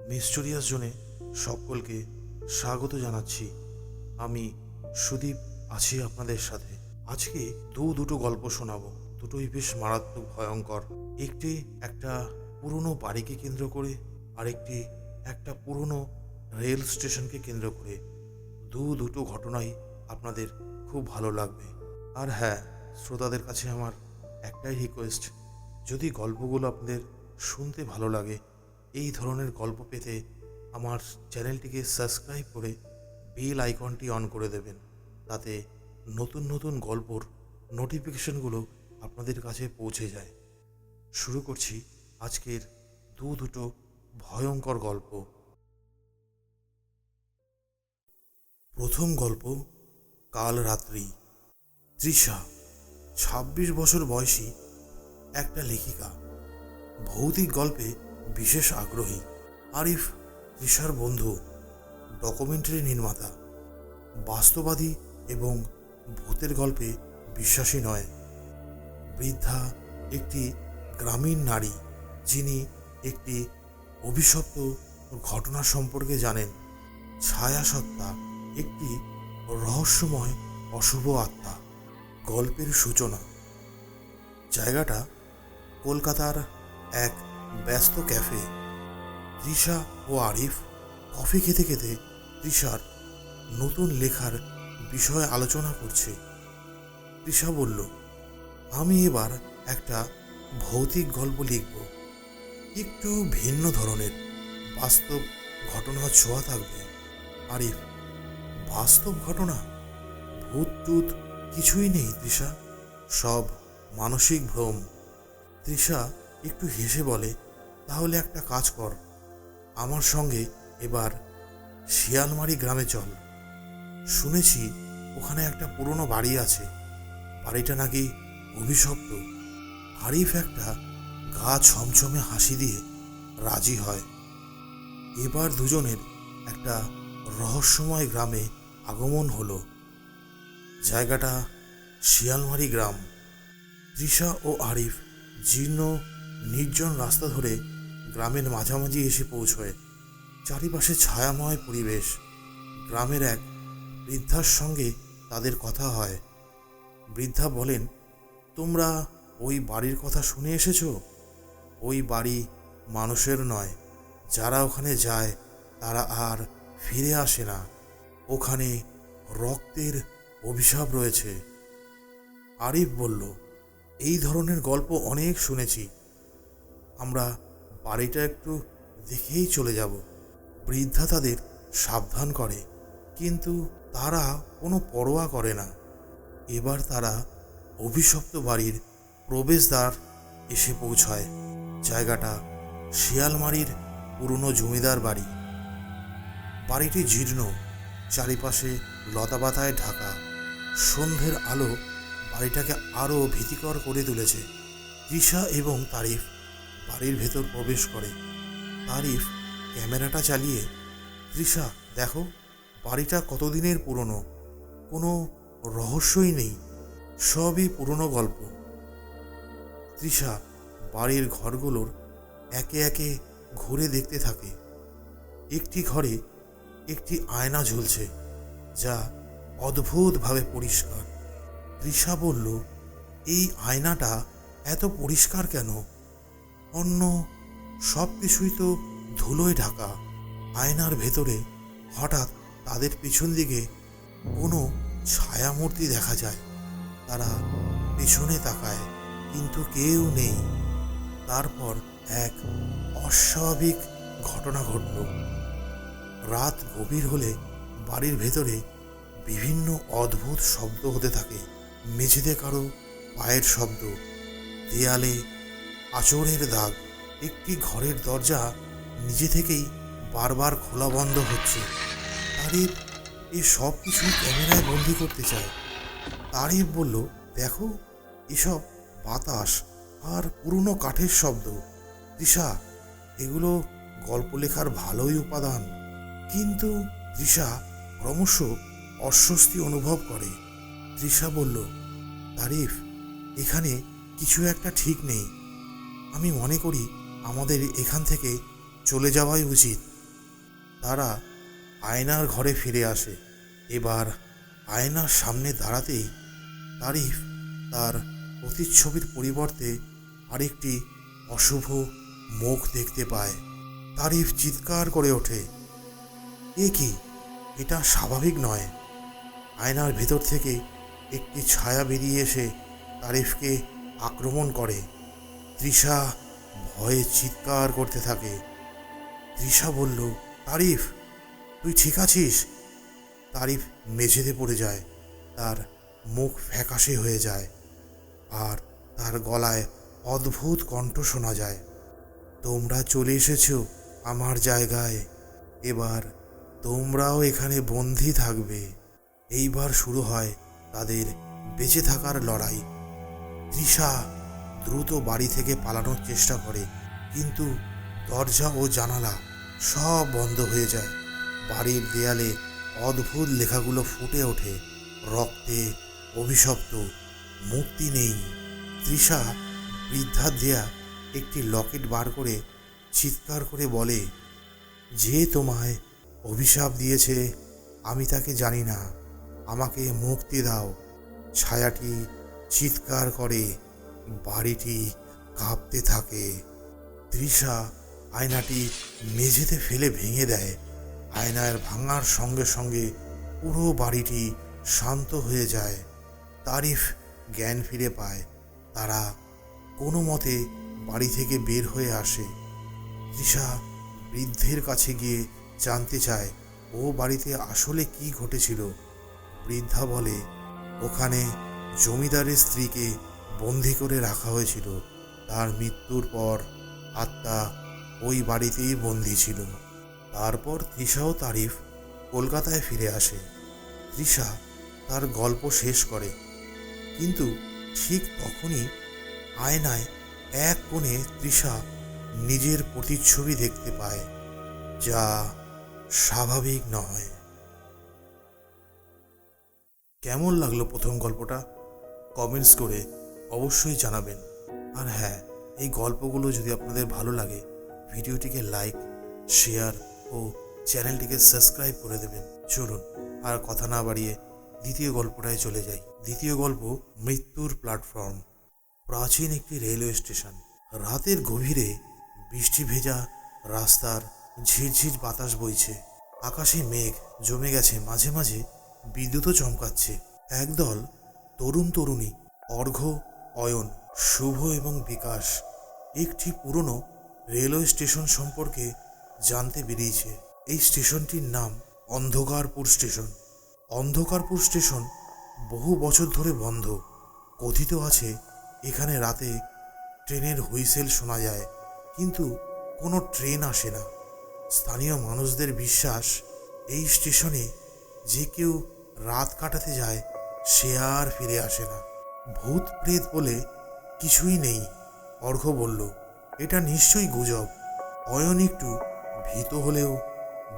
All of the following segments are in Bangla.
মিস্টেরিয়াস জোনে সকলকে স্বাগত জানাচ্ছি। আমি সুদীপ আছি আপনাদের সাথে। আজকে দুটো গল্প শোনাবো, দুটোই বেশ মারাত্মক ভয়ঙ্কর। একটি একটা পুরনো বাড়িকে কেন্দ্র করে, আরেকটি একটা পুরনো রেল স্টেশনকে কেন্দ্র করে। দুটো ঘটনাই আপনাদের খুব ভালো লাগবে। আর হ্যাঁ, শ্রোতাদের কাছে আমার একটাই রিকোয়েস্ট, যদি গল্পগুলো আপনাদের শুনতে ভালো লাগে, এই ধরনের গল্প পেতে আমার চ্যানেলটিকে সাবস্ক্রাইব করে বেল আইকনটি অন করে দেবেন। তাতে নতুন নতুন গল্পর নোটিফিকেশনগুলো আপনাদের কাছে পৌঁছে যায়। শুরু করছি আজকের দুটো ভয়ঙ্কর গল্প। প্রথম গল্প, কাল রাত্রি। তৃষা ২৬ বছর বয়সী একটা লেখিকা, ভৌতিক গল্পে বিশেষ আগ্রহী। আরিফ তৃষার বন্ধু, ডকুমেন্টারি নির্মাতা, বাস্তববাদী এবং ভূতের গল্পে বিশ্বাসী নয়। বৃদ্ধা একটি গ্রামীণ নারী, যিনি একটি অভিশপ্ত ঘটনা সম্পর্কে জানেন। ছায়াসত্তা, একটি রহস্যময় অশুভ আত্মা। গল্পের সূচনা। জায়গাটা কলকাতার এক ব্যস্ত ক্যাফে। তৃষা ও আরিফ কফি খেতে খেতে তৃষার নতুন লেখার বিষয়ে আলোচনা করছে। তৃষা বলল, আমি এবার একটা ভৌতিক গল্প লিখব, একটু ভিন্ন ধরনের, বাস্তব ঘটনার ছোঁয়া থাকবে। আরিফ, বাস্তব ঘটনা? ভূত টুত কিছুই নেই তৃষা, সব মানসিক ভ্রম। তৃষা একটু হেসে বলে, তাহলে একটা কাজ কর, আমার সঙ্গে এবার শিয়ালমারি গ্রামে চল। শুনেছি ওখানে একটা পুরনো বাড়ি আছে, বাড়িটা নাকি অভিশপ্ত। আরিফ একটা গা ছমছমে হাসি দিয়ে রাজি হয়। এবার দুজনের একটা রহস্যময় গ্রামে আগমন হলো। জায়গাটা শিয়ালমারি গ্রাম। তৃষা ও আরিফ জীর্ণ নির্জন রাস্তা ধরে গ্রামের মাঝামাঝি এসে পৌঁছয়। চারিপাশে ছায়াময় পরিবেশ। গ্রামের এক বৃদ্ধার সঙ্গে তাদের কথা হয়। বৃদ্ধা বলেন, তোমরা ওই বাড়ির কথা শুনে এসেছো? ওই বাড়ি মানুষের নয়, যারা ওখানে যায় তারা আর ফিরে আসে না। ওখানে রক্তের অভিশাপ রয়েছে। আরিফ বলল, এই ধরনের গল্প অনেক শুনেছি, আমরা বাড়িটা একটু দেখেই চলে যাব। বৃদ্ধা তাদের সাবধান করে, কিন্তু তারা কোনো পরোয়া করে না। এবার তারা অভিশপ্ত বাড়ির প্রবেশদ্বার এসে পৌঁছায়। জায়গাটা শিয়ালমারির পুরনো জমিদার বাড়ি। বাড়িটি জীর্ণ, চারিপাশে লতাপাতায় ঢাকা। সন্ধ্যের আলো বাড়িটাকে আরও ভীতিকর করে তুলেছে। তৃষা এবং তারিফ বাড়ির ভেতর প্রবেশ করে। তারিফ ক্যামেরাটা চালিয়ে, তৃষা দেখো, বাড়িটা কতদিনের পুরনো, কোনো রহস্যই নেই, সবই পুরনো গল্প। তৃষা বাড়ির ঘরগুলোর একে একে ঘুরে দেখতে থাকে। একটি ঘরে একটি আয়না ঝুলছে, যা অদ্ভুতভাবে পরিষ্কার। তৃষা বলল, এই আয়নাটা এত পরিষ্কার কেন? অন্য সব কিছুই তো ধুলোয় ঢাকা। আয়নার ভেতরে হঠাৎ তাদের পিছন দিকে কোনো ছায়ামূর্তি দেখা যায়। তারা পিছনে তাকায়, কিন্তু কেউ নেই। তারপর এক অস্বাভাবিক ঘটনা ঘটল। রাত গভীর হলে বাড়ির ভেতরে বিভিন্ন অদ্ভুত শব্দ হতে থাকে। মেঝেতে কারো পায়ের শব্দ, দেয়ালে আঁচড়ের দাগ। একটি ঘরের দরজা নিজে থেকেই বারবার খোলা বন্ধ হচ্ছে। তারিফ এ সব কিছু ক্যামেরায় বন্দি করতে চায়। তারিফ বলল, দেখো, এসব বাতাস আর পুরনো কাঠের শব্দ। তৃষা, এগুলো গল্প লেখার ভালোই উপাদান। কিন্তু তৃষা ক্রমশ অস্বস্তি অনুভব করে। তৃষা বলল, তারিফ, এখানে কিছু একটা ঠিক নেই। আমি মনে করি আমাদের এখান থেকে চলে যাওয়াই উচিত। তারা আয়নার ঘরে ফিরে আসে। এবার আয়নার সামনে দাঁড়াতেই তারিফ তার প্রতিচ্ছবির পরিবর্তে আরেকটি অশুভ মুখ দেখতে পায়। তারিফ চিৎকার করে ওঠে, এ কি, এটা স্বাভাবিক নয়। আয়নার ভেতর থেকে একটি ছায়া বেরিয়ে এসে তারিফকে আক্রমণ করে। তৃষা ভয়ে চিৎকার করতে থাকে। তৃষা বলল, তারিফ, তুই ঠিক আছিস? তারিফ মেঝেতে পড়ে যায়। তার মুখ ফ্যাকাশে হয়ে যায় আর তার গলায় অদ্ভুত কণ্ঠ শোনা যায়, তোমরা চলে এসেছো আমার জায়গায়, এবার তোমরাও এখানে বন্দী থাকবে। এইবার শুরু হয় তাদের বেঁচে থাকার লড়াই। তৃষা দ্রুত বাড়ি থেকে পালানোর চেষ্টা করে, কিন্তু দরজা ও জানালা সব বন্ধ হয়ে যায়। বাড়ির দেয়ালে অদ্ভুত লেখাগুলো ফুটে ওঠে, রক্তে অভিশপ্ত, মুক্তি নেই। তৃষা বৃদ্ধার দেয়া একটি লকেট বার করে চিৎকার করে বলে, যে তোমায় অভিশাপ দিয়েছে আমি তাকে জানি না, আমাকে মুক্তি দাও। ছায়াটি চিৎকার করে, বাড়িটি কাঁপতে থাকে। তৃষা আয়নাটি মেঝেতে ফেলে ভেঙে দেয়। আয়নার ভাঙার সঙ্গে সঙ্গে পুরো বাড়িটি শান্ত হয়ে যায়। তারিফ জ্ঞান ফিরে পায়। তারা কোনো মতে বাড়ি থেকে বের হয়ে আসে। তৃষা বৃদ্ধের কাছে গিয়ে জানতে চায় ও বাড়িতে আসলে কি ঘটেছিল। বৃদ্ধা বলে, ওখানে জমিদারের স্ত্রীকে বন্দি করে রাখা হয়েছিল। তার মৃত্যুর পর আত্মা ওই বাড়িতেই বন্দি ছিল। তারপর তৃষা ও তারিফ কলকাতায় ফিরে আসে। তৃষা তার গল্প শেষ করে, কিন্তু ঠিক তখনই আয়নায় এক কোণে তৃষা নিজের প্রতিচ্ছবি দেখতে পায়, যা স্বাভাবিক নয়। কেমন লাগলো প্রথম গল্পটা? কমেন্টস করে অবশ্যই জানাবেন। আর হ্যাঁ, এই গল্পগুলো যদি আপনাদের ভালো লাগে, ভিডিওটিকে লাইক, শেয়ার ও চ্যানেলটিকে সাবস্ক্রাইব করে দেবেন। চলুন আর কথা না বাড়িয়ে দ্বিতীয় গল্পটায় চলে যাই। দ্বিতীয় গল্প, মৃত্যুর প্ল্যাটফর্ম। প্রাচীন একটি রেলওয়ে স্টেশন। রাতের গভীরে বৃষ্টি ভেজা রাস্তার ঝিরঝির বাতাস বইছে। আকাশে মেঘ জমে গেছে, মাঝে মাঝে বিদ্যুৎও চমকাচ্ছে। একদল তরুণ তরুণী, অর্ঘ্য, অয়ন, শুভ এবং বিকাশ একটি পুরনো রেলওয়ে স্টেশন সম্পর্কে জানতে বেরিয়েছে। এই স্টেশনটির নাম অন্ধকারপুর স্টেশন। অন্ধকারপুর স্টেশন বহু বছর ধরে বন্ধ। কথিত আছে এখানে রাতে ট্রেনের হুইসেল শোনা যায়, কিন্তু কোনো ট্রেন আসে না। স্থানীয় মানুষদের বিশ্বাস, এই স্টেশনে যে কেউ রাত কাটাতে যায় সে আর ফিরে আসে না। ভূত প্রেত বলে কিছুই নেই, অর্ঘ্য বলল। এটা নিশ্চয়ই গুজব। অয়ন একটু ভীত হলেও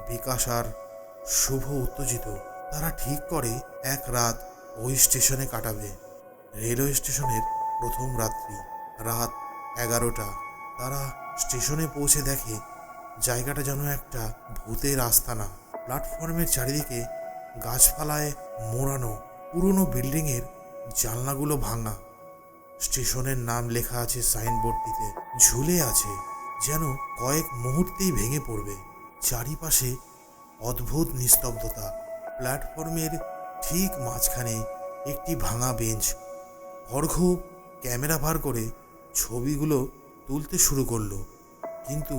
বিকাশ আর শুভ উত্তেজিত। তারা ঠিক করে এক রাত ওই স্টেশনে কাটাবে। রেলওয়ে স্টেশনের প্রথম রাত্রি, রাত 11টা। তারা স্টেশনে পৌঁছে দেখে জায়গাটা যেন একটা ভূতের আস্তানা। প্ল্যাটফর্মের চারিদিকে গাছপালায় মোড়ানো, পুরনো বিল্ডিংয়ের জানলাগুলো ভাঙা। স্টেশনের নাম লেখা আছে সাইনবোর্ডটিতে, ঝুলে আছে, যেন কয়েক মুহূর্তেই ভেঙে পড়বে। চারিপাশে অদ্ভুত নিস্তব্ধতা। প্ল্যাটফর্মের ঠিক মাঝখানে একটি ভাঙা বেঞ্চ। অর্ঘ্য ক্যামেরা ভার করে ছবিগুলো তুলতে শুরু করলো, কিন্তু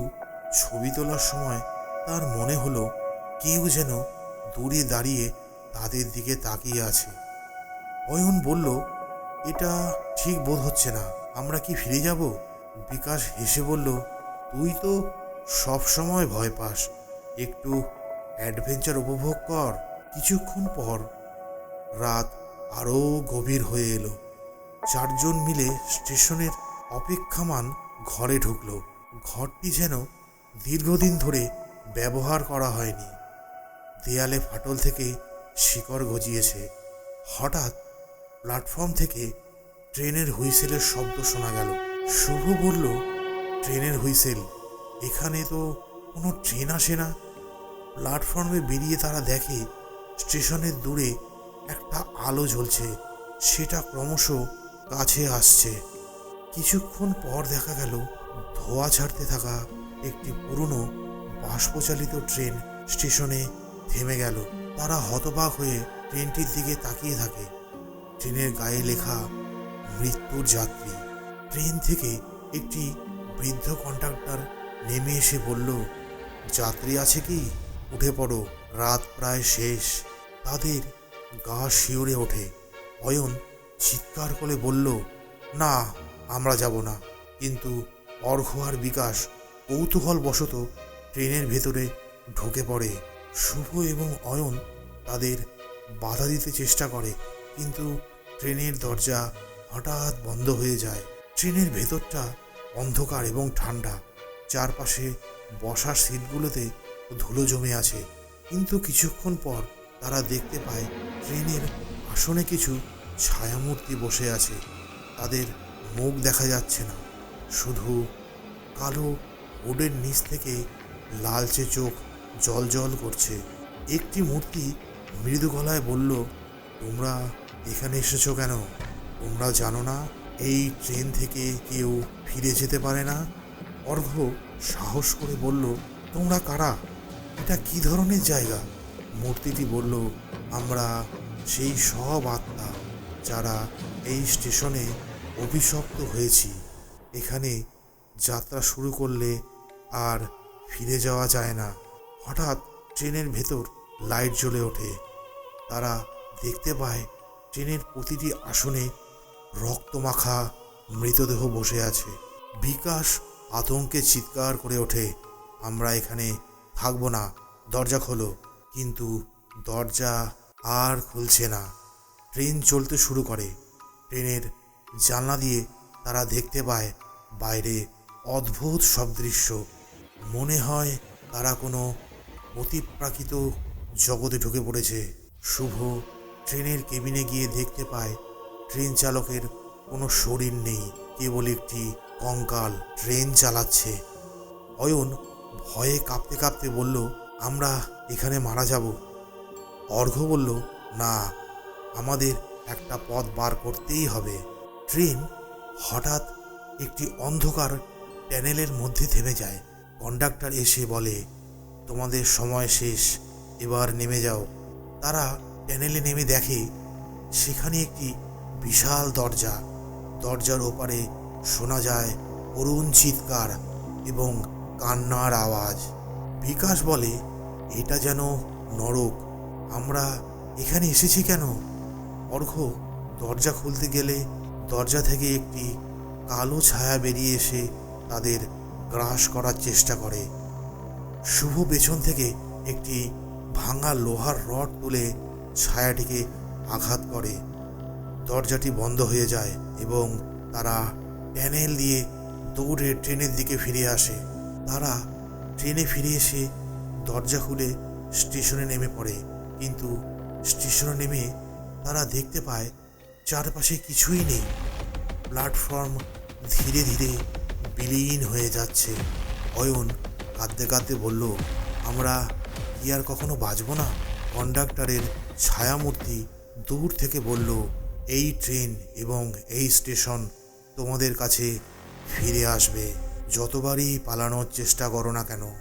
ছবি তোলার সময় তার মনে হলো কেউ যেন দূরে দাঁড়িয়ে তাদের দিকে তাকিয়ে আছে। অয়ন বলল, এটা ঠিক বোধ হচ্ছে না, আমরা কি ফিরে যাব? বিকাশ হেসে বলল, তুই তো সব সময় ভয় পাস, একটু অ্যাডভেঞ্চার উপভোগ কর। কিছুক্ষণ পর রাত আরও গভীর হয়ে এলো। চারজন মিলে স্টেশনের অপেক্ষামান ঘরে ঢুকলো। ঘরটি যেন দীর্ঘদিন ধরে ব্যবহার করা হয়নি। দেয়ালে ফাটল থেকে শিকড় গজিয়েছে। হঠাৎ প্ল্যাটফর্ম থেকে ট্রেনের হুইসেলের শব্দ শোনা গেল। শুভ বলল, ট্রেনের হুইসেল? এখানে তো কোনো ট্রেন আসে না। প্ল্যাটফর্মে বেরিয়ে তারা দেখে স্টেশনের দূরে একটা আলো জ্বলছে, সেটা ক্রমশ কাছে আসছে। কিছুক্ষণ পর দেখা গেল ধোঁয়া ছাড়তে থাকা একটি পুরনো বাষ্পচালিত ট্রেন স্টেশনে থেমে গেল। তারা হতবাক হয়ে ট্রেনটির দিকে তাকিয়ে থাকে। ট্রেনের গায়ে লেখা মৃত্যুর যাত্রী। ট্রেন থেকে একটি বৃদ্ধ কন্ডাক্টর নেমে এসে বলল, যাত্রী আছে কি? উঠে পড়ো, রাত প্রায় শেষ। তাদের গা শিউরে ওঠে। অয়ন চিৎকার করে বলল, না, আমরা যাব না। কিন্তু অর্ঘ্য আর বিকাশ কৌতূহলবশত ট্রেনের ভেতরে ঢুকে পড়ে। শুভ এবং অয়ন তাদের বাধা দিতে চেষ্টা করে, কিন্তু ট্রেনের দরজা হঠাৎ বন্ধ হয়ে যায়। ট্রেনের ভেতরটা অন্ধকার এবং ঠান্ডা। চারপাশে বসার সিটগুলোতে ধুলো জমে আছে। কিন্তু কিছুক্ষণ পর তারা দেখতে পায় ট্রেনের আসনে কিছু ছায়ামূর্তি বসে আছে। তাদের মুখ দেখা যাচ্ছে না, শুধু কালো হুডের নিচ থেকে লালচে চোখ জ্বলজ্বল করছে। একটি মূর্তি মৃদু গলায় বলল, তোমরা এখানে এসেছো কেন? তোমরা জানো না এই ট্রেন থেকে কেউ ফিরে যেতে পারে না? অর্ঘ্য সাহস করে বলল, তোমরা কারা? এটা কি ধরনের জায়গা? মূর্তিটি বলল, আমরা সেই সব আত্মা যারা এই স্টেশনে অভিশপ্ত হয়েছি। এখানে যাত্রা শুরু করলে আর ফিরে যাওয়া যায় না। হঠাৎ ট্রেনের ভেতর লাইট জ্বলে ওঠে। তারা দেখতে পায় ট্রেনের প্রতিটি আসনে রক্তমাখা মৃতদেহ বসে আছে। বিকাশ আতঙ্কে চিৎকার করে ওঠে, আমরা এখানে থাকবো না, দরজা খোলো। কিন্তু দরজা আর খুলছে না। ট্রেন চলতে শুরু করে। ট্রেনের জানলা দিয়ে তারা দেখতে পায় বাইরে অদ্ভুত সব দৃশ্য। মনে হয় তারা কোনো অতিপ্রাকৃত জগতে ঢুকে পড়েছে। শুভ ট্রেনের কেবিনে গিয়ে দেখতে পায় ট্রেন চালকের কোনো শরীর নেই, কেবল একটি কঙ্কাল ট্রেন চালাচ্ছে। অয়ন ভয়ে কাঁপতে কাঁপতে বলল, আমরা এখানে মারা যাব। অর্ঘ্য বলল, না, আমাদের একটা পথ বার করতেই হবে। ট্রেন হঠাৎ একটি অন্ধকার ট্যানেলের মধ্যে থেমে যায়। কন্ডাক্টর এসে বলে, তোমাদের সময় শেষ, এবার নেমে যাও। তারা ট্যানেলে নেমে দেখে সেখানে একটি বিশাল দরজা। দরজার ওপারে শোনা যায় করুণ চিৎকার এবং কান্নার আওয়াজ। বিকাশ বলে, এটা যেন নরক, আমরা এখানে এসেছি কেন? অর্ঘ্য দরজা খুলতে গেলে দরজা থেকে একটি কালো ছায়া বেরিয়ে এসে তাদের গ্রাস করার চেষ্টা করে। শুভ পেছন থেকে একটি ভাঙা লোহার রড তুলে ছায়াটিকে আঘাত করে। দরজাটি বন্ধ হয়ে যায় এবং তারা ট্যানেল দিয়ে দৌড়ে ট্রেনের দিকে ফিরে আসে। তারা ট্রেনে ফিরে এসে দরজা খুলে স্টেশনে নেমে পড়ে। কিন্তু স্টেশনে নেমে তারা দেখতে পায় চারপাশে কিছুই নেই। প্ল্যাটফর্ম ধীরে ধীরে বিলীন হয়ে যাচ্ছে। অয়ন কাঁদতে কাঁদতে বলল, আমরা কি আর কখনো বাঁচব না? কন্ডাক্টরের ছায়ামূর্তি দূর থেকে বলল, এই ট্রেন এবং এই স্টেশন তোমাদের কাছে ফিরে আসবে, যতবারই পালানোর চেষ্টা করো না কেন।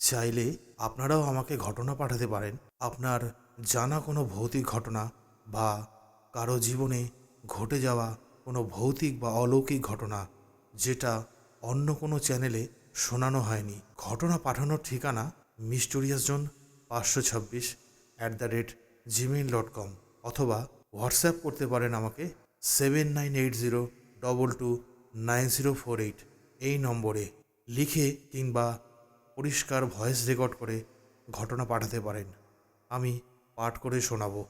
চাইলে আপনারাও আমাকে ঘটনা পাঠাতে পারেন। আপনার জানা কোনো ভৌতিক ঘটনা বা কারো জীবনে ঘটে যাওয়া কোনো ভৌতিক বা অলৌকিক ঘটনা যেটা অন্য কোনো চ্যানেলে শোনানো হয়নি। ঘটনা পাঠানোর ঠিকানা মিস্টেরিয়াস জোন 526@gmail.com অথবা হোয়াটসঅ্যাপ করতে পারেন আমাকে 7980229048 এই নম্বরে। লিখে কিংবা পরিষ্কার ভয়েস রেকর্ড করে ঘটনা পাঠাতে পারেন, আমি পাঠ করে শোনাবো।